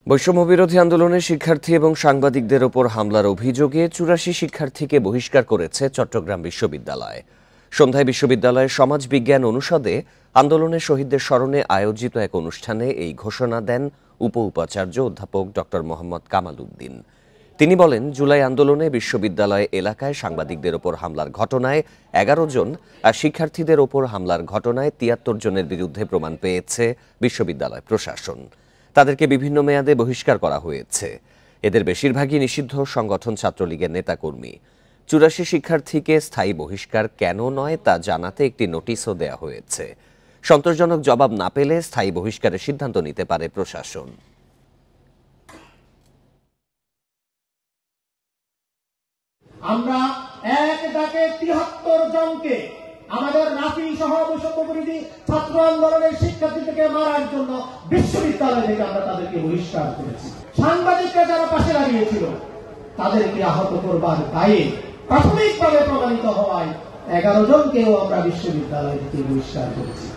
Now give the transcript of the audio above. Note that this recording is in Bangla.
বৈষম্যবিরোধী আন্দোলনে শিক্ষার্থী এবং সাংবাদিকদের ওপর হামলার অভিযোগে ৮৪ শিক্ষার্থীকে বহিষ্কার করেছে চট্টগ্রাম বিশ্ববিদ্যালয়। সন্ধ্যায় বিশ্ববিদ্যালয়ের সমাজবিজ্ঞান অনুষদে আন্দোলনের শহীদদের স্মরণে আয়োজিত এক অনুষ্ঠানে এই ঘোষণা দেন উপাচার্য অধ্যাপক ড মোহাম্মদ কামাল উদ্দিন। তিনি বলেন, জুলাই আন্দোলনে বিশ্ববিদ্যালয় এলাকায় সাংবাদিকদের ওপর হামলার ঘটনায় ১১ জন আর শিক্ষার্থীদের ওপর হামলার ঘটনায় ৭৩ জনের বিরুদ্ধে প্রমাণ পেয়েছে বিশ্ববিদ্যালয় প্রশাসন। তাদেরকে বিভিন্ন মেয়াদে বহিষ্কার করা হয়েছে। এদের বেশিরভাগই নিষিদ্ধ সংগঠন ছাত্রলীগের নেতাকর্মী। ৮৪ শিক্ষার্থীকে স্থায়ী বহিষ্কার কেন নয় তা জানাতে একটি নোটিশও দেওয়া হয়েছে। সন্তোষজনক জবাব না পেলে স্থায়ী বহিষ্কারের সিদ্ধান্ত নিতে পারে প্রশাসন। আমরা এক ডাকে ৭৩ জনকে আমাদের রাফি সহ বৈষম্যবিরোধী ছাত্র আন্দোলনের শিক্ষার্থীদেরকে মারার জন্য বিশ্ববিদ্যালয় থেকে আমরা তাদেরকে বহিষ্কার করেছি। সাংবাদিকরা যারা পাশে দাঁড়িয়েছিল তাদেরকে আহত করবার দায়ে প্রাথমিকভাবে প্রমাণিত হওয়ায় ১১ জনকেও আমরা বিশ্ববিদ্যালয় থেকে বহিষ্কার করেছি।